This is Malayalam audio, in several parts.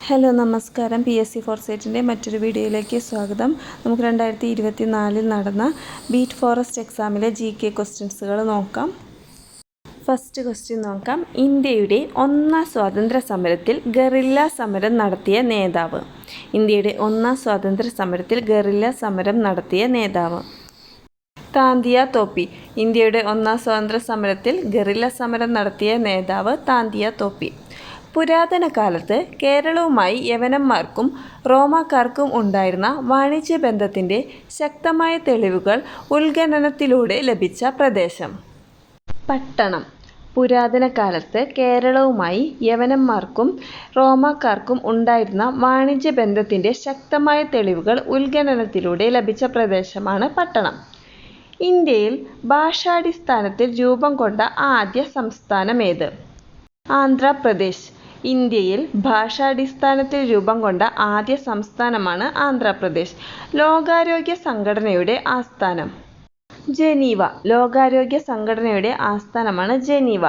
ഹലോ നമസ്കാരം. PSC ഫോർസൈറ്റിൻ്റെ മറ്റൊരു വീഡിയോയിലേക്ക് സ്വാഗതം. നമുക്ക് 2024 നടന്ന ബീറ്റ് ഫോറസ്റ്റ് എക്സാമിലെ GK ക്വസ്റ്റ്യൻസുകൾ നോക്കാം. ഫസ്റ്റ് ക്വസ്റ്റ്യൻ നോക്കാം. ഇന്ത്യയുടെ ഒന്നാം സ്വാതന്ത്ര്യ സമരത്തിൽ ഗറില്ല സമരം നടത്തിയ നേതാവ്. ഇന്ത്യയുടെ ഒന്നാം സ്വാതന്ത്ര്യ സമരത്തിൽ ഗറില്ല സമരം നടത്തിയ നേതാവ് താന്തിയ തോപ്പി. ഇന്ത്യയുടെ ഒന്നാം സ്വാതന്ത്ര്യ സമരത്തിൽ ഗറില്ല സമരം നടത്തിയ നേതാവ് താന്തിയ തോപ്പി. പുരാതന കാലത്ത് കേരളവുമായി യവനന്മാർക്കും റോമാക്കാർക്കും ഉണ്ടായിരുന്ന വാണിജ്യബന്ധത്തിൻ്റെ ശക്തമായ തെളിവുകൾ ഉത്ഖനനത്തിലൂടെ ലഭിച്ച പ്രദേശം. പട്ടണം. പുരാതന കാലത്ത് കേരളവുമായി യവനന്മാർക്കും റോമാക്കാർക്കും ഉണ്ടായിരുന്ന വാണിജ്യബന്ധത്തിൻ്റെ ശക്തമായ തെളിവുകൾ ഉത്ഖനനത്തിലൂടെ ലഭിച്ച പ്രദേശമാണ് പട്ടണം. ഇന്ത്യയിൽ ഭാഷാടിസ്ഥാനത്തിൽ രൂപം കൊണ്ട ആദ്യ സംസ്ഥാനമേത്? ആന്ധ്രാപ്രദേശ്. ഇന്ത്യയിൽ ഭാഷാടിസ്ഥാനത്തിൽ രൂപം കൊണ്ട ആദ്യ സംസ്ഥാനമാണ് ആന്ധ്രാപ്രദേശ്. ലോകാരോഗ്യ സംഘടനയുടെ ആസ്ഥാനം? ജനീവ. ലോകാരോഗ്യ സംഘടനയുടെ ആസ്ഥാനമാണ് ജനീവ.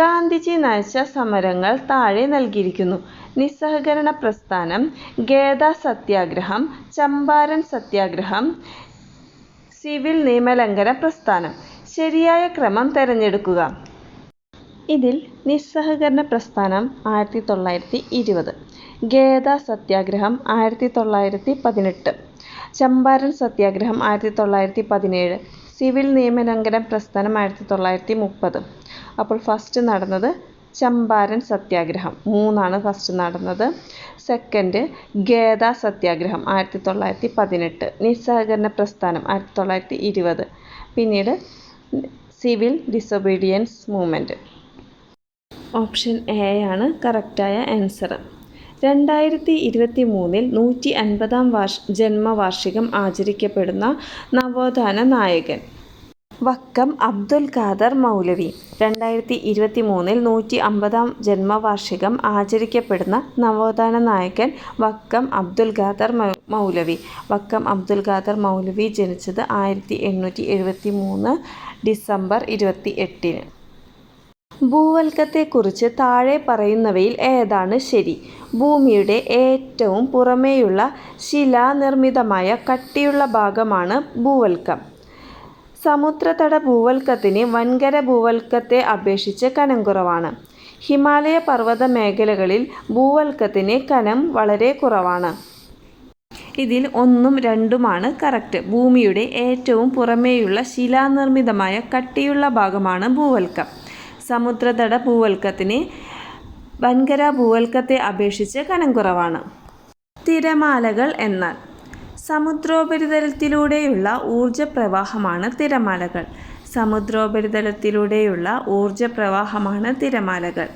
ഗാന്ധിജി നയിച്ച സമരങ്ങൾ താഴെ നൽകിയിരിക്കുന്നു. നിസ്സഹകരണ പ്രസ്ഥാനം, ഖേദ സത്യാഗ്രഹം, ചമ്പാരൻ സത്യാഗ്രഹം, സിവിൽ നിയമലംഘന പ്രസ്ഥാനം. ശരിയായ ക്രമം തിരഞ്ഞെടുക്കുക. ഇതിൽ നിസ്സഹകരണ പ്രസ്ഥാനം 1920, ഖേദ സത്യാഗ്രഹം 1918, ചമ്പാരൻ സത്യാഗ്രഹം 1917, സിവിൽ നിയമലംഘന പ്രസ്ഥാനം 1930. അപ്പോൾ ഫസ്റ്റ് നടന്നത് ചമ്പാരൻ സത്യാഗ്രഹം 3 ഫസ്റ്റ് നടന്നത്. സെക്കൻഡ് ഖേദ സത്യാഗ്രഹം 1918, നിസ്സഹകരണ പ്രസ്ഥാനം 1920, പിന്നീട് civil disobedience movement. Option A ആണ് കറക്റ്റായ ആൻസർ. 2023 150ാം ജന്മവാർഷികം ആചരിക്കപ്പെടുന്ന നവോത്ഥാന നായകൻ? വക്കം അബ്ദുൽ ഖാദർ മൗലവി. 2023 150ാം ജന്മവാർഷികം ആചരിക്കപ്പെടുന്ന നവോത്ഥാന നായകൻ വക്കം അബ്ദുൽ ഖാദർ മൗലവി. വക്കം അബ്ദുൽ ഖാദർ മൗലവി ജനിച്ചത് 1873 ഡിസംബർ 28. ഭൂവൽക്കത്തെക്കുറിച്ച് താഴെ പറയുന്നവയിൽ ഏതാണ് ശരി? ഭൂമിയുടെ ഏറ്റവും പുറമേയുള്ള ശിലാനിർമ്മിതമായ കട്ടിയുള്ള ഭാഗമാണ് ഭൂവൽക്കം. സമുദ്രതട ഭൂവൽക്കത്തിന് വൻകര ഭൂവൽക്കത്തെ അപേക്ഷിച്ച് കനം കുറവാണ്. ഹിമാലയ പർവ്വത മേഖലകളിൽ ഭൂവൽക്കത്തിന് കനം വളരെ കുറവാണ്. ഇതിൽ 1ഉം 2ഉമാണ് കറക്റ്റ്. ഭൂമിയുടെ ഏറ്റവും പുറമേയുള്ള ശിലാനിർമ്മിതമായ കട്ടിയുള്ള ഭാഗമാണ് ഭൂവൽക്കം. സമുദ്രതട ഭൂവൽക്കത്തിന് വൻകര ഭൂവൽക്കത്തെ അപേക്ഷിച്ച് കനം കുറവാണ്. തിരമാലകൾ എന്നാൽ? സമുദ്രോപരിതലത്തിലൂടെയുള്ള ഊർജപ്രവാഹമാണ് തിരമാലകൾ. സമുദ്രോപരിതലത്തിലൂടെയുള്ള ഊർജപ്രവാഹമാണ് തിരമാലകൾ.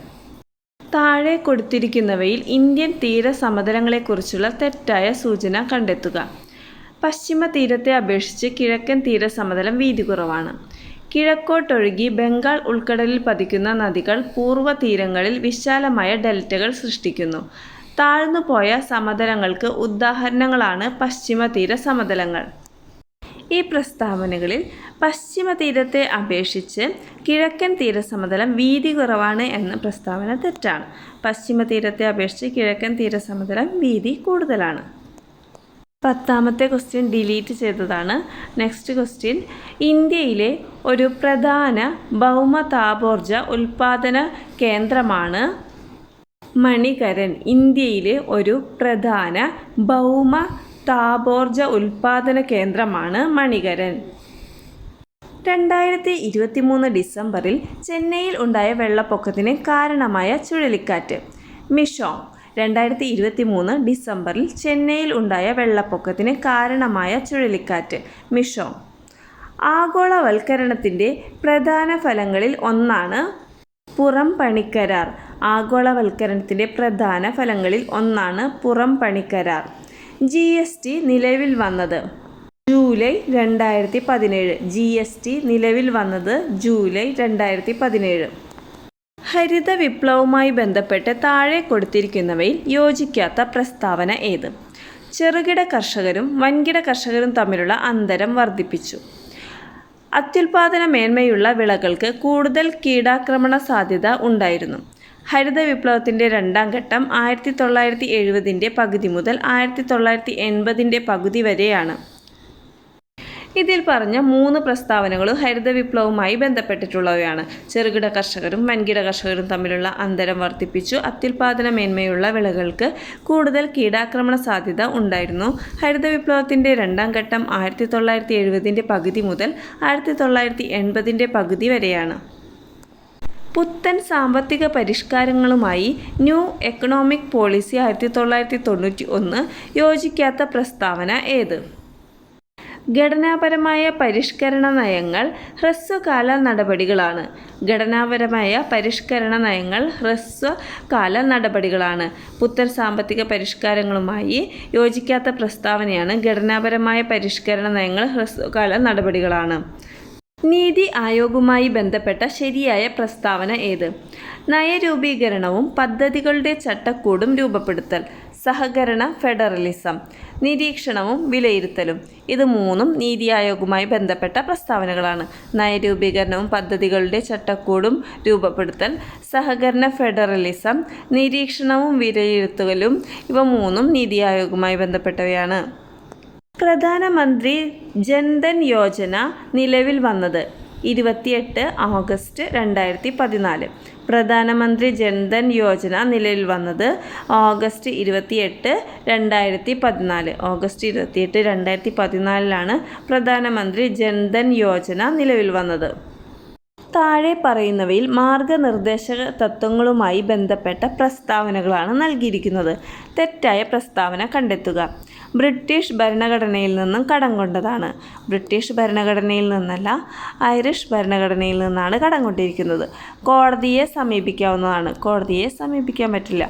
താഴെ കൊടുത്തിരിക്കുന്നവയിൽ ഇന്ത്യൻ തീരസമതലങ്ങളെക്കുറിച്ചുള്ള തെറ്റായ സൂചന കണ്ടെത്തുക. പശ്ചിമ തീരത്തെ അപേക്ഷിച്ച് കിഴക്കൻ തീരസമതലം വീതി കുറവാണ്. കിഴക്കോട്ടൊഴുകി ബംഗാൾ ഉൾക്കടലിൽ പതിക്കുന്ന നദികൾ പൂർവ്വ തീരങ്ങളിൽ വിശാലമായ ഡെൽറ്റകൾ സൃഷ്ടിക്കുന്നു. താഴ്ന്നുപോയ സമതലങ്ങൾക്ക് ഉദാഹരണങ്ങളാണ് പശ്ചിമ തീര സമതലങ്ങൾ. ഈ പ്രസ്താവനകളിൽ പശ്ചിമ തീരത്തെ അപേക്ഷിച്ച് കിഴക്കൻ തീരസമതലം വീതി കുറവാണ് എന്ന പ്രസ്താവന തെറ്റാണ്. പശ്ചിമ തീരത്തെ അപേക്ഷിച്ച് കിഴക്കൻ തീരസമതലം വീതി കൂടുതലാണ്. 10ാമത്തെ ക്വസ്റ്റ്യൻ ഡിലീറ്റ് ചെയ്തതാണ്. Next question. ഇന്ത്യയിലെ ഒരു പ്രധാന ഭൗമതാപോർജ ഉൽപാദന കേന്ദ്രമാണ് മണികരൻ. ഇന്ത്യയിലെ ഒരു പ്രധാന ഭൗമതാപോർജ ഉൽപാദന കേന്ദ്രമാണ് മണികരൻ. 2023 ഡിസംബറിൽ ചെന്നൈയിൽ ഉണ്ടായ വെള്ളപ്പൊക്കത്തിന് കാരണമായ ചുഴലിക്കാറ്റ്? മിഷോങ്. 2023 ഡിസംബറിൽ ചെന്നൈയിൽ ഉണ്ടായ വെള്ളപ്പൊക്കത്തിന് കാരണമായ ചുഴലിക്കാറ്റ് മിഷോങ്. ആഗോളവൽക്കരണത്തിൻ്റെ പ്രധാന ഫലങ്ങളിൽ ഒന്നാണ് പുറംപണിക്കരാർ. ആഗോളവൽക്കരണത്തിൻ്റെ പ്രധാന ഫലങ്ങളിൽ ഒന്നാണ് പുറംപണിക്കരാർ. GST നിലവിൽ വന്നത് ജൂലൈ 2017. GST നിലവിൽ വന്നത് ജൂലൈ 2017. ഹരിത വിപ്ലവവുമായി ബന്ധപ്പെട്ട് താഴെ കൊടുത്തിരിക്കുന്നവയിൽ യോജിക്കാത്ത പ്രസ്താവന ഏത്? ചെറുകിട കർഷകരും വൻകിട കർഷകരും തമ്മിലുള്ള അന്തരം വർദ്ധിപ്പിച്ചു. അത്യുൽപാദന മേന്മയുള്ള വിളകൾക്ക് കൂടുതൽ കീടാക്രമണ സാധ്യത ഉണ്ടായിരുന്നു. ഹരിത വിപ്ലവത്തിൻ്റെ രണ്ടാം ഘട്ടം 1970 പകുതി മുതൽ 1980 പകുതി വരെയാണ്. ഇതിൽ പറഞ്ഞ 3 പ്രസ്താവനകളും ഹരിത വിപ്ലവവുമായി ബന്ധപ്പെട്ടിട്ടുള്ളവയാണ്. ചെറുകിട കർഷകരും വൻകിട കർഷകരും തമ്മിലുള്ള അന്തരം വർദ്ധിപ്പിച്ചു. അത്യുൽപാദന മേന്മയുള്ള വിളകൾക്ക് കൂടുതൽ കീടാക്രമണ സാധ്യത ഉണ്ടായിരുന്നു. ഹരിത വിപ്ലവത്തിൻ്റെ രണ്ടാം ഘട്ടം 1970 പകുതി മുതൽ 1980 പകുതി വരെയാണ്. പുത്തൻ സാമ്പത്തിക പരിഷ്കാരങ്ങളുമായി ന്യൂ എക്കണോമിക് പോളിസി 1991 യോജിക്കാത്ത പ്രസ്താവന ഏത്? ഘടനാപരമായ പരിഷ്കരണ നയങ്ങൾ ഹ്രസ്വകാല നടപടികളാണ്. ഘടനാപരമായ പരിഷ്കരണ നയങ്ങൾ ഹ്രസ്വകാല നടപടികളാണ്. പുത്തൻ സാമ്പത്തിക പരിഷ്കാരങ്ങളുമായി യോജിക്കാത്ത പ്രസ്താവനയാണ് ഘടനാപരമായ പരിഷ്കരണ നയങ്ങൾ ഹ്രസ്വകാല നടപടികളാണ്. നീതി ആയോഗുമായി ബന്ധപ്പെട്ട ശരിയായ പ്രസ്താവന ഏത്? നയരൂപീകരണവും പദ്ധതികളുടെ ചട്ടക്കൂടും രൂപപ്പെടുത്തൽ, സഹകരണ ഫെഡറലിസം, നിരീക്ഷണവും വിലയിരുത്തലും. ഇത് 3 നീതി ആയോഗുമായി ബന്ധപ്പെട്ട പ്രസ്താവനകളാണ്. നയരൂപീകരണവും പദ്ധതികളുടെ ചട്ടക്കൂടും രൂപപ്പെടുത്തൽ, സഹകരണ ഫെഡറലിസം, നിരീക്ഷണവും വിലയിരുത്തലും. ഇവ 3 നീതി ആയോഗുമായി ബന്ധപ്പെട്ടവയാണ്. പ്രധാനമന്ത്രി ജൻധൻ യോജന നിലവിൽ വന്നത് 28 ഓഗസ്റ്റ് 2014. പ്രധാനമന്ത്രി ജൻധൻ യോജന നിലവിൽ വന്നത് ഓഗസ്റ്റ് 28, 2014. ഓഗസ്റ്റ് 28, 2014 പ്രധാനമന്ത്രി ജൻധൻ യോജന നിലവിൽ വന്നത്. താഴെ പറയുന്നവയിൽ മാർഗനിർദ്ദേശക തത്വങ്ങളുമായി ബന്ധപ്പെട്ട പ്രസ്താവനകളാണ് നൽകിയിരിക്കുന്നത്. തെറ്റായ പ്രസ്താവന കണ്ടെത്തുക. ബ്രിട്ടീഷ് ഭരണഘടനയിൽ നിന്നും കടം കൊണ്ടതാണ്. ബ്രിട്ടീഷ് ഭരണഘടനയിൽ നിന്നല്ല, ഐറിഷ് ഭരണഘടനയിൽ നിന്നാണ് കടം കൊണ്ടിരിക്കുന്നത്. കോടതിയെ സമീപിക്കാവുന്നതാണ്. കോടതിയെ സമീപിക്കാൻ പറ്റില്ല.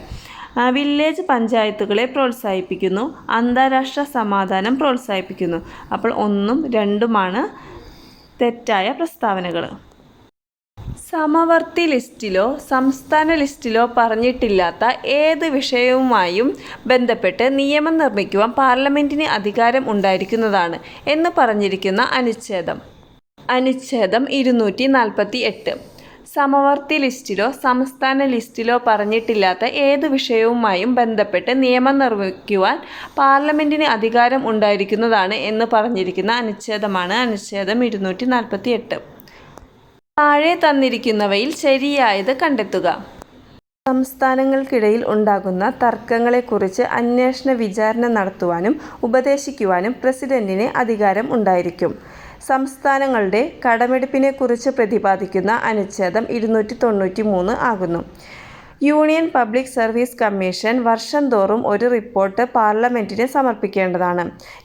വില്ലേജ് പഞ്ചായത്തുകളെ പ്രോത്സാഹിപ്പിക്കുന്നു. അന്താരാഷ്ട്ര സമാധാനം പ്രോത്സാഹിപ്പിക്കുന്നു. അപ്പോൾ 1ഉം 2ഉമാണ് തെറ്റായ പ്രസ്താവനകൾ. സമവർത്തി ലിസ്റ്റിലോ സംസ്ഥാന ലിസ്റ്റിലോ പറഞ്ഞിട്ടില്ലാത്ത ഏത് വിഷയവുമായും ബന്ധപ്പെട്ട് നിയമം നിർമ്മിക്കുവാൻ പാർലമെൻറ്റിന് അധികാരം ഉണ്ടായിരിക്കുന്നതാണ് എന്ന് പറഞ്ഞിരിക്കുന്ന അനുച്ഛേദം. അനുച്ഛേദം 248. സമവർത്തി ലിസ്റ്റിലോ സംസ്ഥാന ലിസ്റ്റിലോ പറഞ്ഞിട്ടില്ലാത്ത ഏത് വിഷയവുമായും ബന്ധപ്പെട്ട് നിയമം നിർമ്മിക്കുവാൻ പാർലമെൻറ്റിന് അധികാരം ഉണ്ടായിരിക്കുന്നതാണ് എന്ന് പറഞ്ഞിരിക്കുന്ന അനുച്ഛേദമാണ് അനുച്ഛേദം 248. താഴെ തന്നിരിക്കുന്നവയിൽ ശരിയായത് കണ്ടെത്തുക. സംസ്ഥാനങ്ങൾക്കിടയിൽ ഉണ്ടാകുന്ന തർക്കങ്ങളെക്കുറിച്ച് അന്വേഷണ വിചാരണ നടത്തുവാനും ഉപദേശിക്കുവാനും പ്രസിഡന്റിന് അധികാരം ഉണ്ടായിരിക്കും. സംസ്ഥാനങ്ങളുടെ കടമെടുപ്പിനെക്കുറിച്ച് പ്രതിപാദിക്കുന്ന അനുച്ഛേദം 293 ആകുന്നു. യൂണിയൻ പബ്ലിക് സർവീസ് കമ്മീഷൻ വർഷം തോറും ഒരു റിപ്പോർട്ട് പാർലമെൻറ്റിന് സമർപ്പിക്കേണ്ടതാണ്.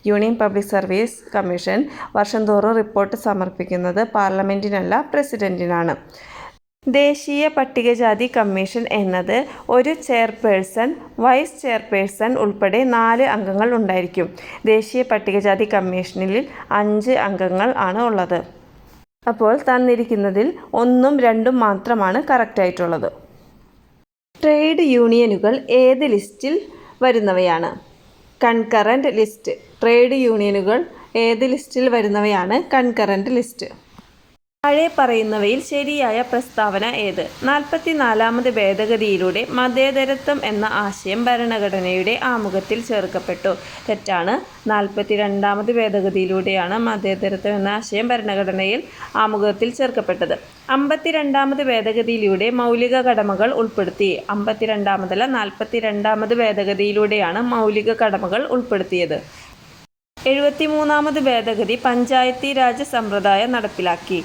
യൂണിയൻ പബ്ലിക് സർവീസ് കമ്മീഷൻ വർഷം തോറും റിപ്പോർട്ട് സമർപ്പിക്കുന്നത് പാർലമെൻറ്റിനല്ല, പ്രസിഡന്റിനാണ്. ദേശീയ പട്ടികജാതി കമ്മീഷൻ എന്നത് ഒരു ചെയർപേഴ്സൺ, വൈസ് ചെയർപേഴ്സൺ ഉൾപ്പെടെ 4 അംഗങ്ങൾ ഉണ്ടായിരിക്കും. ദേശീയ പട്ടികജാതി കമ്മീഷനിൽ 5 അംഗങ്ങൾ ആണ് ഉള്ളത്. അപ്പോൾ തന്നിരിക്കുന്നതിൽ 1ഉം 2ഉം മാത്രമാണ് കറക്റ്റായിട്ടുള്ളത്. ട്രേഡ് യൂണിയനുകൾ ഏത് ലിസ്റ്റിൽ വരുന്നവയാണ്? Concurrent list. ട്രേഡ് യൂണിയനുകൾ ഏത് ലിസ്റ്റിൽ വരുന്നവയാണ്? Concurrent list. താഴെ പറയുന്നവയിൽ ശരിയായ പ്രസ്താവന ഏത്? 44ാമത് ഭേദഗതിയിലൂടെ മതേതരത്വം എന്ന ആശയം ഭരണഘടനയുടെ ആമുഖത്തിൽ ചേർക്കപ്പെട്ടു. തെറ്റാണ്. 42ാമത് ഭേദഗതിയിലൂടെയാണ് മതേതരത്വം എന്ന ആശയം ഭരണഘടനയിൽ ആമുഖത്തിൽ ചേർക്കപ്പെട്ടത്. 52ാമത് ഭേദഗതിയിലൂടെ മൗലിക കടമകൾ ഉൾപ്പെടുത്തി. 52ാമതല്ല, 42ാമത് ഭേദഗതിയിലൂടെയാണ് മൗലിക കടമകൾ ഉൾപ്പെടുത്തിയത്. 73ാമത് ഭേദഗതി പഞ്ചായത്തി രാജ് സമ്പ്രദായം നടപ്പിലാക്കി.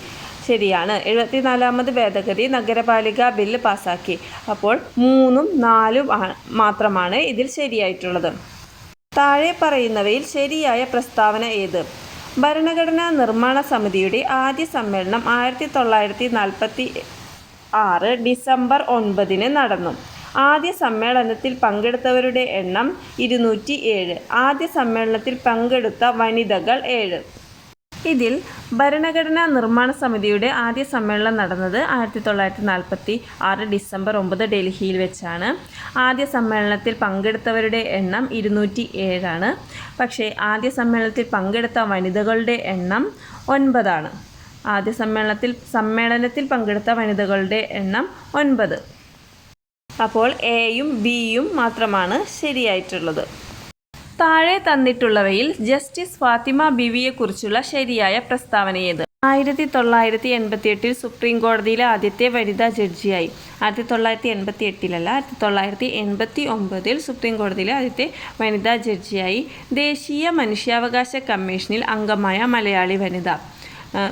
ശരിയാണ്. 74ാമത് ഭേദഗതി നഗരപാലിക ബില്ല് പാസാക്കി. അപ്പോൾ 3ഉം 4ഉം മാത്രമാണ് ഇതിൽ ശരിയായിട്ടുള്ളത്. താഴെ പറയുന്നവയിൽ ശരിയായ പ്രസ്താവന ഏത്? ഭരണഘടനാ നിർമ്മാണ സമിതിയുടെ ആദ്യ സമ്മേളനം 1946 ഡിസംബർ 9 നടന്നു. ആദ്യ സമ്മേളനത്തിൽ പങ്കെടുത്തവരുടെ എണ്ണം 207. ആദ്യ സമ്മേളനത്തിൽ പങ്കെടുത്ത വനിതകൾ 7. ഇതിൽ ഭരണഘടനാ നിർമ്മാണ സമിതിയുടെ ആദ്യ സമ്മേളനം നടന്നത് 1946 ഡിസംബർ 9 ഡൽഹിയിൽ വെച്ചാണ്. ആദ്യ സമ്മേളനത്തിൽ പങ്കെടുത്തവരുടെ എണ്ണം 207 പക്ഷേ ആദ്യ സമ്മേളനത്തിൽ പങ്കെടുത്ത വനിതകളുടെ എണ്ണം 9. ആദ്യ സമ്മേളനത്തിൽ പങ്കെടുത്ത വനിതകളുടെ എണ്ണം 9. അപ്പോൾ എയും ബിയും മാത്രമാണ് ശരിയായിട്ടുള്ളത്. താഴെ തന്നിട്ടുള്ളവയിൽ ജസ്റ്റിസ് ഫാത്തിമ ബീവിയെക്കുറിച്ചുള്ള ശരിയായ പ്രസ്താവന ഏത്? 1988 സുപ്രീം കോടതിയിലെ ആദ്യത്തെ വനിതാ ജഡ്ജിയായി. 1988 1989 സുപ്രീം കോടതിയിലെ ആദ്യത്തെ വനിതാ ജഡ്ജിയായി. ദേശീയ മനുഷ്യാവകാശ കമ്മീഷനിൽ അംഗമായ മലയാളി വനിത.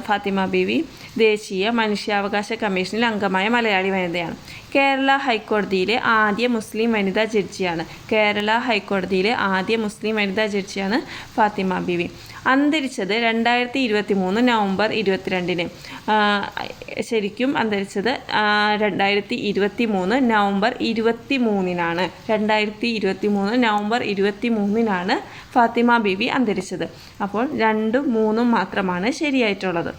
ഫാത്തിമ ബീവി ദേശീയ മനുഷ്യാവകാശ കമ്മീഷനിൽ അംഗമായ മലയാളി വനിതയാണ്. കേരള ഹൈക്കോടതിയിലെ ആദ്യ മുസ്ലിം വനിതാ ജഡ്ജിയാണ്. കേരള ഹൈക്കോടതിയിലെ ആദ്യ മുസ്ലിം വനിതാ ജഡ്ജിയാണ് ഫാത്തിമ ബീവി. അന്തരിച്ചത് 2023 നവംബർ 22. ശരിക്കും അന്തരിച്ചത് 2023 നവംബർ 23 2023 നവംബർ 23 ഫാത്തിമ ബീവി അന്തരിച്ചത്. അപ്പോൾ 2ഉം 3ഉം മാത്രമാണ് ശരിയായിട്ടുള്ളത്.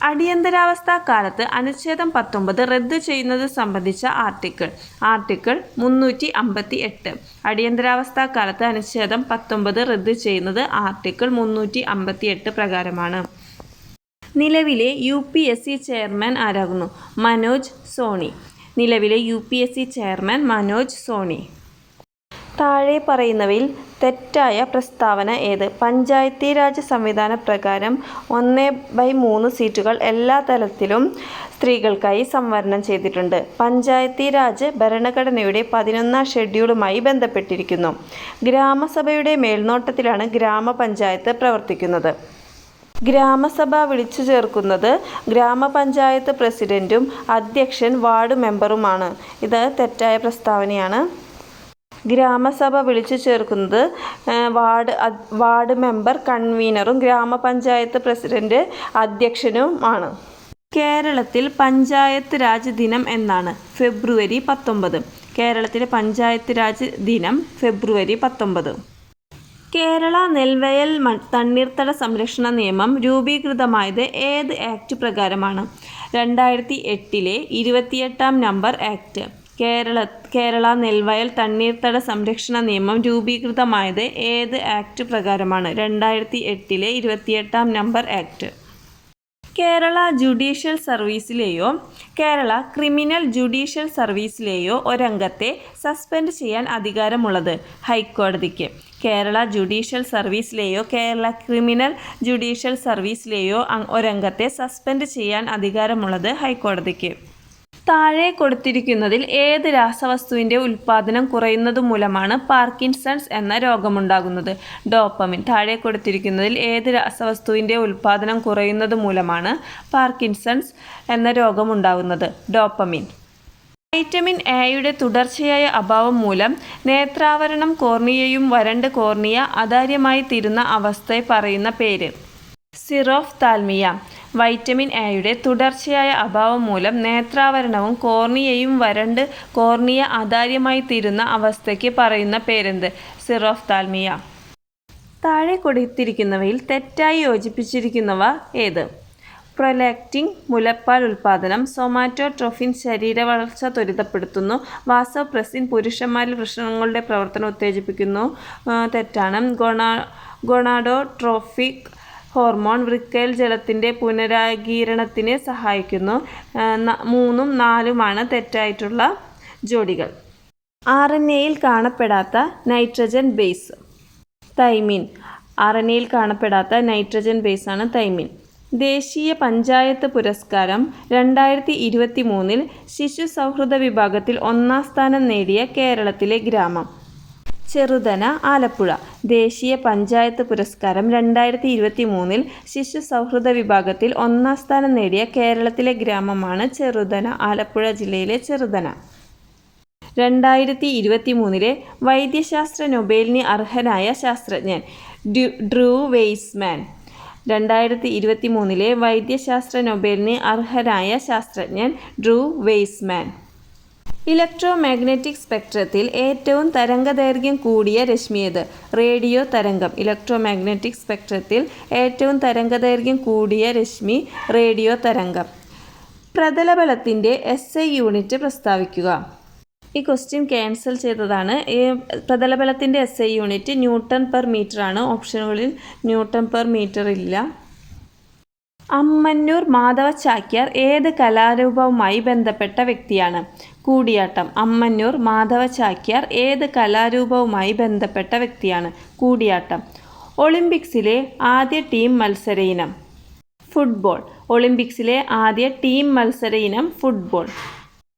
അടിയന്തരാവസ്ഥ കാലത്ത് അനുച്ഛേദം 19 റദ്ദ് ചെയ്യുന്നത് സംബന്ധിച്ച ആർട്ടിക്കിൾ 358. അടിയന്തരാവസ്ഥ കാലത്ത് അനുച്ഛേദം 19 റദ്ദ് ചെയ്യുന്നത് ആർട്ടിക്കിൾ 358 പ്രകാരമാണ്. നിലവിലെ UPSC ചെയർമാൻ ആരാകുന്നു? മനോജ് സോണി. നിലവിലെ UPSC ചെയർമാൻ മനോജ് സോണി. താഴെ പറയുന്നവയിൽ തെറ്റായ പ്രസ്താവന ഏത്? പഞ്ചായത്തി രാജ് സംവിധാന പ്രകാരം 1/3 സീറ്റുകൾ എല്ലാ തലത്തിലും സ്ത്രീകൾക്കായി സംവരണം ചെയ്തിട്ടുണ്ട്. പഞ്ചായത്തി രാജ് ഭരണഘടനയുടെ 11ാം ഷെഡ്യൂളുമായി ബന്ധപ്പെട്ടിരിക്കുന്നു. ഗ്രാമസഭയുടെ മേൽനോട്ടത്തിലാണ് ഗ്രാമപഞ്ചായത്ത് പ്രവർത്തിക്കുന്നത്. ഗ്രാമസഭ വിളിച്ചു ചേർക്കുന്നത് ഗ്രാമപഞ്ചായത്ത് പ്രസിഡന്റും അധ്യക്ഷൻ വാർഡ് മെമ്പറുമാണ്. ഇത് തെറ്റായ പ്രസ്താവനയാണ്. ഗ്രാമസഭ വിളിച്ചു ചേർക്കുന്നത് വാർഡ് മെമ്പർ കൺവീനറും ഗ്രാമപഞ്ചായത്ത് പ്രസിഡന്റ് അധ്യക്ഷനുമാണ്. കേരളത്തിൽ പഞ്ചായത്ത് രാജ് ദിനം എന്നാണ്? ഫെബ്രുവരി 19. കേരളത്തിലെ പഞ്ചായത്ത് രാജ് ദിനം ഫെബ്രുവരി 19. കേരള നെൽവയൽ തണ്ണീർത്തട സംരക്ഷണ നിയമം രൂപീകൃതമായത് ഏത് ആക്ട് പ്രകാരമാണ്? 2008 28ാം നമ്പർ ആക്ട്. കേരള നെൽവയൽ തണ്ണീർത്തട സംരക്ഷണ നിയമം രൂപീകൃതമായത് ഏത് ആക്ട് പ്രകാരമാണ്? 2008 28ാം നമ്പർ ആക്ട്. കേരള ജുഡീഷ്യൽ സർവീസിലെയോ കേരള ക്രിമിനൽ ജുഡീഷ്യൽ സർവീസിലെയോ ഒരംഗത്തെ സസ്പെൻഡ് ചെയ്യാൻ അധികാരമുള്ളത് ഹൈക്കോടതിക്ക്. കേരള ജുഡീഷ്യൽ സർവീസിലെയോ കേരള ക്രിമിനൽ ജുഡീഷ്യൽ സർവീസിലെയോ ഒരംഗത്തെ സസ്പെൻഡ് ചെയ്യാൻ അധികാരമുള്ളത് ഹൈക്കോടതിക്ക്. താഴെ കൊടുത്തിരിക്കുന്നതിൽ ഏത് രാസവസ്തുവിൻ്റെ ഉൽപ്പാദനം കുറയുന്നത് മൂലമാണ് പാർക്കിൻസൺസ് എന്ന രോഗമുണ്ടാകുന്നത്? ഡോപ്പമിൻ. താഴെ കൊടുത്തിരിക്കുന്നതിൽ ഏത് രാസവസ്തുവിൻ്റെ ഉൽപ്പാദനം കുറയുന്നത് മൂലമാണ് പാർക്കിൻസൺസ് എന്ന രോഗമുണ്ടാകുന്നത്? ഡോപ്പമിൻ. വൈറ്റമിൻ എയുടെ തുടർച്ചയായ അഭാവം മൂലം നേത്രാവരണം കോർണിയയും വരണ്ട് കോർണിയ അതാര്യമായി തീരുന്ന അവസ്ഥയെ പറയുന്ന പേര്? സിറോഫ്താൽമിയ. വൈറ്റമിൻ എയുടെ തുടർച്ചയായ അഭാവം മൂലം നേത്രാവരണവും കോർണിയയും വരണ്ട് കോർണിയ അതാര്യമായി തീരുന്ന അവസ്ഥയ്ക്ക് പറയുന്ന പേരെന്ത്? സിറോഫ്താൽമിയ. താഴെ കൊടുത്തിരിക്കുന്നവയിൽ തെറ്റായി യോജിപ്പിച്ചിരിക്കുന്നവ ഏത്? പ്രൊലാക്റ്റിൻ മുലപ്പാൽ ഉൽപ്പാദനം. സൊമാറ്റോട്രോഫിൻ ശരീരവളർച്ച ത്വരിതപ്പെടുത്തുന്നു. വാസോപ്രസിൻ പുരുഷന്മാരിൽ വൃഷണങ്ങളുടെ പ്രവർത്തനം ഉത്തേജിപ്പിക്കുന്നു. തെറ്റാണ്. ഗൊണാഡോട്രോഫിക് ഹോർമോൺ വൃക്കയിൽ ജലത്തിൻ്റെ പുനരാഗീരണത്തിന് സഹായിക്കുന്നു. 3ഉം 4ഉമാണ് തെറ്റായിട്ടുള്ള ജോഡികൾ. RNAയിൽ കാണപ്പെടാത്ത നൈട്രജൻ ബേസ്? തൈമിൻ. RNAയിൽ കാണപ്പെടാത്ത നൈട്രജൻ ബേസാണ് തൈമിൻ. ദേശീയ പഞ്ചായത്ത് പുരസ്കാരം 2023 ശിശു സൗഹൃദ വിഭാഗത്തിൽ 1ാം സ്ഥാനം നേടിയ കേരളത്തിലെ ഗ്രാമം? ചെറുതന, ആലപ്പുഴ. ദേശീയ പഞ്ചായത്ത് പുരസ്കാരം 2023 ശിശു സൗഹൃദ വിഭാഗത്തിൽ 1ാം സ്ഥാനം നേടിയ കേരളത്തിലെ ഗ്രാമമാണ് ചെറുതന, ആലപ്പുഴ ജില്ലയിലെ ചെറുതന. 2023 വൈദ്യശാസ്ത്ര നൊബേലിന് അർഹനായ ശാസ്ത്രജ്ഞൻ? Drew Weisman. 2023 വൈദ്യശാസ്ത്ര നൊബേലിന് അർഹനായ ശാസ്ത്രജ്ഞൻ ഡ്രൂ വെയ്സ്മാൻ. ഇലക്ട്രോമാഗ്നറ്റിക് സ്പെക്ട്രത്തിൽ ഏറ്റവും തരംഗദൈർഘ്യം കൂടിയ രശ്മി ഏത്? റേഡിയോ തരംഗം. ഇലക്ട്രോമാഗ്നറ്റിക് സ്പെക്ട്രത്തിൽ ഏറ്റവും തരംഗദൈർഘ്യം കൂടിയ രശ്മി റേഡിയോ തരംഗം. പ്രതലബലത്തിൻ്റെ SI യൂണിറ്റ് പ്രസ്താവിക്കുക. ഈ ക്വസ്റ്റ്യൻ ക്യാൻസൽ ചെയ്തതാണ്. പ്രതലബലത്തിൻ്റെ SI യൂണിറ്റ് Nm/m ആണ്. ഓപ്ഷനുകളിൽ Nm/m ഇല്ല. അമ്മന്നൂർ മാധവ ചാക്യാർ ഏത് കലാരൂപവുമായി ബന്ധപ്പെട്ട വ്യക്തിയാണ്? കൂടിയാട്ടം. അമ്മന്നൂർ മാധവ ചാക്യാർ ഏത് കലാരൂപവുമായി ബന്ധപ്പെട്ട വ്യക്തിയാണ്? കൂടിയാട്ടം. ഒളിമ്പിക്സിലെ ആദ്യ ടീം മത്സര ഇനം? ഫുട്ബോൾ. ഒളിമ്പിക്സിലെ ആദ്യ ടീം മത്സര ഇനം ഫുട്ബോൾ.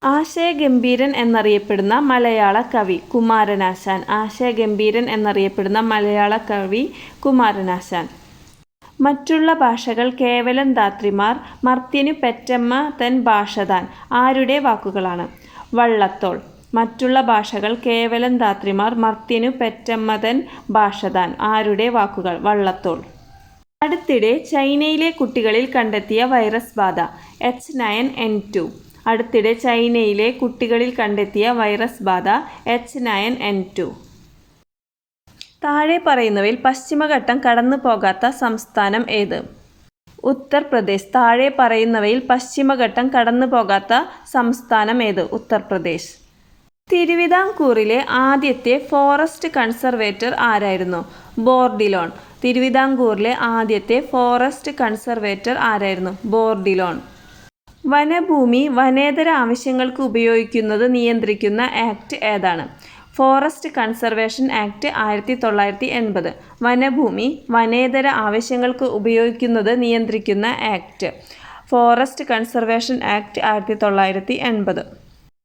ആശയഗംഭീരൻ എന്നറിയപ്പെടുന്ന മലയാള കവി? കുമാരനാശാൻ. ആശയഗംഭീരൻ എന്നറിയപ്പെടുന്ന മലയാള കവി കുമാരനാശാൻ. മറ്റുള്ള ഭാഷകൾ കേവലം ധാത്രിമാർ, മർത്യനു പെറ്റമ്മ തൻ ഭാഷ താൻ ആരുടെ വാക്കുകളാണ്? വള്ളത്തോൾ. മറ്റുള്ള ഭാഷകൾ കേവലം ധാത്രിമാർ, മർത്യനു പെറ്റമ്മ തൻ ഭാഷ താൻ ആരുടെ വാക്കുകൾ? വള്ളത്തോൾ. അടുത്തിടെ ചൈനയിലെ കുട്ടികളിൽ കണ്ടെത്തിയ വൈറസ് ബാധ? H9N2. അടുത്തിടെ ചൈനയിലെ കുട്ടികളിൽ കണ്ടെത്തിയ വൈറസ് ബാധ H9N2. താഴെ പറയുന്നവയിൽ പശ്ചിമഘട്ടം കടന്നു പോകാത്ത സംസ്ഥാനം ഏത്? ഉത്തർപ്രദേശ്. താഴെ പറയുന്നവയിൽ പശ്ചിമഘട്ടം കടന്നു പോകാത്ത സംസ്ഥാനം ഏത്? ഉത്തർപ്രദേശ്. തിരുവിതാംകൂറിലെ ആദ്യത്തെ ഫോറസ്റ്റ് കൺസർവേറ്റർ ആരായിരുന്നു? ബോർഡിലോൺ. തിരുവിതാംകൂറിലെ ആദ്യത്തെ ഫോറസ്റ്റ് കൺസർവേറ്റർ ആരായിരുന്നു? ബോർഡിലോൺ. വനഭൂമി വനേതര ആവശ്യങ്ങൾക്ക് ഉപയോഗിക്കുന്നത് നിയന്ത്രിക്കുന്ന ആക്ട് ഏതാണ്? Forest conservation act 1980. വനഭൂമി വനേതര ആവശ്യങ്ങൾക്ക് ഉപയോഗിക്കുന്നത് നിയന്ത്രിക്കുന്ന ആക്ട് ഫോറസ്റ്റ് കൺസർവേഷൻ ആക്ട് 1980.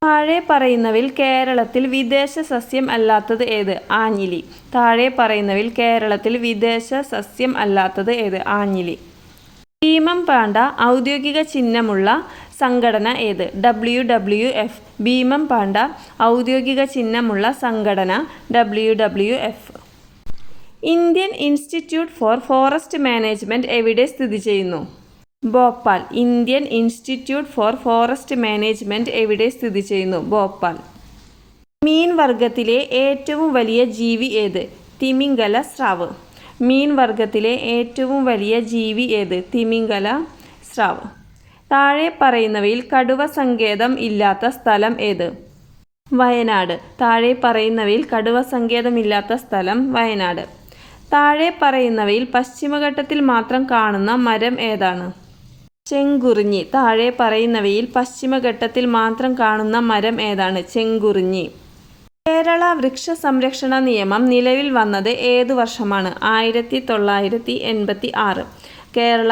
താഴെ പറയുന്നവയിൽ കേരളത്തിൽ വിദേശ സസ്യം അല്ലാത്തത് ഏത്? ആഞ്ഞിലി. താഴെ പറയുന്നവയിൽ കേരളത്തിൽ വിദേശ സസ്യം അല്ലാത്തത് ഏത്? ആഞ്ഞിലി. ഭീമം പാണ്ട ഔദ്യോഗിക ചിഹ്നമുള്ള സംഘടന ഏത്? WWF. ഭീമം പാണ്ട ഔദ്യോഗിക ചിഹ്നമുള്ള സംഘടന WWF. Indian institute four forest management എവിടെ സ്ഥിതി ചെയ്യുന്നു? Bhopal. Indian institute four forest management എവിടെ സ്ഥിതി ചെയ്യുന്നു? ഭോപ്പാൽ. മീൻ വർഗത്തിലെ ഏറ്റവും വലിയ ജീവി ഏത്? തിമിംഗല സ്രാവ്. മീൻ വർഗത്തിലെ ഏറ്റവും വലിയ ജീവി ഏത്? തിമിംഗല സ്രാവ്. താഴെ പറയുന്നവയിൽ കടുവ സങ്കേതം ഇല്ലാത്ത സ്ഥലം ഏത്? വയനാട്. താഴെ പറയുന്നവയിൽ കടുവ സങ്കേതമില്ലാത്ത സ്ഥലം വയനാട്. താഴെ പറയുന്നവയിൽ പശ്ചിമഘട്ടത്തിൽ മാത്രം കാണുന്ന മരം ഏതാണ്? ചെങ്കുറിഞ്ഞി. താഴെ പറയുന്നവയിൽ പശ്ചിമഘട്ടത്തിൽ മാത്രം കാണുന്ന മരം ഏതാണ്? ചെങ്കുറിഞ്ഞി. കേരള വൃക്ഷ സംരക്ഷണ നിയമം നിലവിൽ വന്നത് ഏതു വർഷമാണ്? 1986. കേരള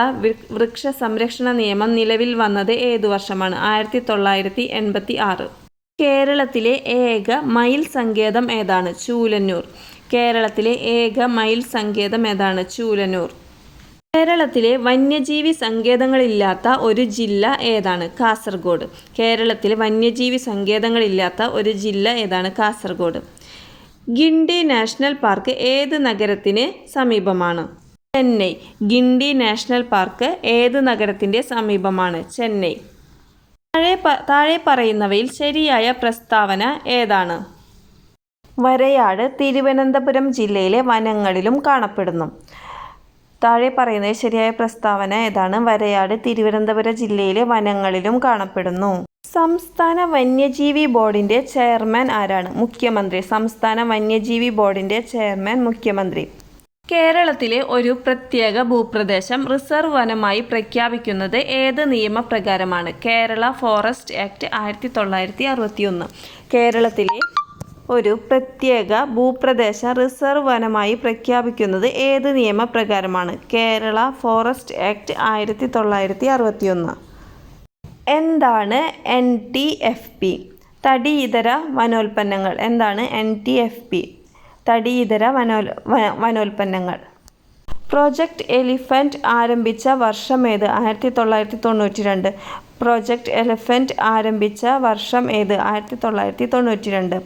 വൃക്ഷ സംരക്ഷണ നിയമം നിലവിൽ വന്നത് ഏതു വർഷമാണ്? 1986. കേരളത്തിലെ ഏക മയിൽ സങ്കേതം ഏതാണ്? ചൂലന്നൂർ. കേരളത്തിലെ ഏക മയിൽ സങ്കേതം ഏതാണ്? ചൂലന്നൂർ. കേരളത്തിലെ വന്യജീവി സങ്കേതങ്ങളില്ലാത്ത ഒരു ജില്ല ഏതാണ്? കാസർഗോഡ്. കേരളത്തിലെ വന്യജീവി സങ്കേതങ്ങളില്ലാത്ത ഒരു ജില്ല ഏതാണ്? കാസർഗോഡ്. ഗിണ്ടി നാഷണൽ പാർക്ക് ഏത് നഗരത്തിന് സമീപമാണ്? ചെന്നൈ. ഗിണ്ടി നാഷണൽ പാർക്ക് ഏത് നഗരത്തിൻ്റെ സമീപമാണ്? ചെന്നൈ. താഴെ പറയുന്നവയിൽ ശരിയായ പ്രസ്താവന ഏതാണ്? വരയാട് തിരുവനന്തപുരം ജില്ലയിലെ വനങ്ങളിലും കാണപ്പെടുന്നു. താഴെ പറയുന്നത് ശരിയായ പ്രസ്താവന ഏതാണ്? വരയാട് തിരുവനന്തപുരം ജില്ലയിലെ വനങ്ങളിലും കാണപ്പെടുന്നു. സംസ്ഥാന വന്യജീവി ബോർഡിൻ്റെ ചെയർമാൻ ആരാണ്? മുഖ്യമന്ത്രി. സംസ്ഥാന വന്യജീവി ബോർഡിൻ്റെ ചെയർമാൻ മുഖ്യമന്ത്രി. കേരളത്തിലെ ഒരു പ്രത്യേക ഭൂപ്രദേശം റിസർവ് വനമായി പ്രഖ്യാപിക്കുന്നത് ഏത് നിയമപ്രകാരമാണ്? Kerala forest act 1961. കേരളത്തിലെ ഒരു പ്രത്യേക ഭൂപ്രദേശം റിസർവ് വനമായി പ്രഖ്യാപിക്കുന്നത് ഏത് നിയമപ്രകാരമാണ്? Kerala forest act 1961. എന്താണ് NTFP? തടിയിതര വനോൽപ്പന്നങ്ങൾ. എന്താണ് NTFP? തടിയിതര വനോൽപ്പന്നങ്ങൾ. പ്രോജക്റ്റ് എലിഫന്റ് ആരംഭിച്ച വർഷം ഏത്? 1992. പ്രോജക്റ്റ് എലിഫന്റ് ആരംഭിച്ച വർഷം ഏത്? 1992.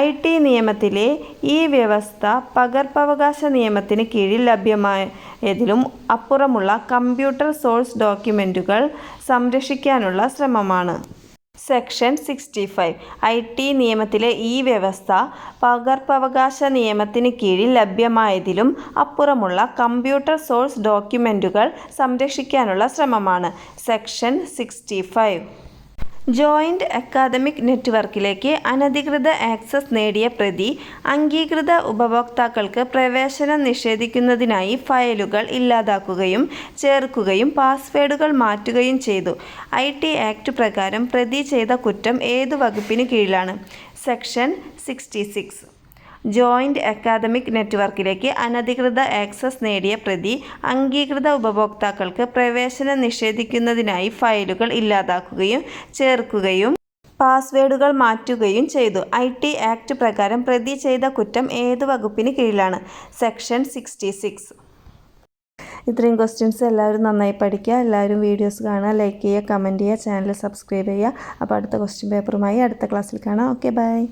IT നിയമത്തിലെ ഈ വ്യവസ്ഥ പകർപ്പവകാശ നിയമത്തിന് കീഴിൽ ലഭ്യമായതിലും അപ്പുറമുള്ള കമ്പ്യൂട്ടർ സോഴ്സ് ഡോക്യുമെൻറ്റുകൾ സംരക്ഷിക്കാനുള്ള ശ്രമമാണ്. സെക്ഷൻ 65. IT നിയമത്തിലെ ഈ വ്യവസ്ഥ പകർപ്പവകാശ നിയമത്തിന് കീഴിൽ ലഭ്യമായതിലും അപ്പുറമുള്ള കമ്പ്യൂട്ടർ സോഴ്സ് ഡോക്യുമെൻറ്റുകൾ സംരക്ഷിക്കാനുള്ള ശ്രമമാണ്. സെക്ഷൻ 65. ജോയിൻ്റ് അക്കാദമിക് നെറ്റ്വർക്കിലേക്ക് അനധികൃത ആക്സസ് നേടിയ പ്രതി അംഗീകൃത ഉപഭോക്താക്കൾക്ക് പ്രവേശനം നിഷേധിക്കുന്നതിനായി ഫയലുകൾ ഇല്ലാതാക്കുകയും ചേർക്കുകയും പാസ്വേഡുകൾ മാറ്റുകയും ചെയ്തു. IT ആക്ട് പ്രകാരം പ്രതി ചെയ്ത കുറ്റം ഏതു വകുപ്പിന് കീഴിലാണ്? സെക്ഷൻ 66. ജോയിൻ്റ് അക്കാദമിക് നെറ്റ്വർക്കിലേക്ക് അനധികൃത ആക്സസ് നേടിയ പ്രതി അംഗീകൃത ഉപഭോക്താക്കൾക്ക് പ്രവേശനം നിഷേധിക്കുന്നതിനായി ഫയലുകൾ ഇല്ലാതാക്കുകയും ചേർക്കുകയും പാസ്വേഡുകൾ മാറ്റുകയും ചെയ്തു. IT ആക്ട് പ്രകാരം പ്രതി ചെയ്ത കുറ്റം ഏതു വകുപ്പിന് കീഴിലാണ്? സെക്ഷൻ 66. ഇത്രയും ക്വസ്റ്റ്യൻസ് എല്ലാവരും നന്നായി പഠിക്കുക. എല്ലാവരും വീഡിയോസ് കാണുക, ലൈക്ക് ചെയ്യുക, കമൻറ്റ് ചെയ്യുക, ചാനൽ സബ്സ്ക്രൈബ് ചെയ്യുക. അപ്പോൾ അടുത്ത ക്വസ്റ്റ്യൻ പേപ്പറുമായി അടുത്ത ക്ലാസ്സിൽ കാണാം. Okay, by.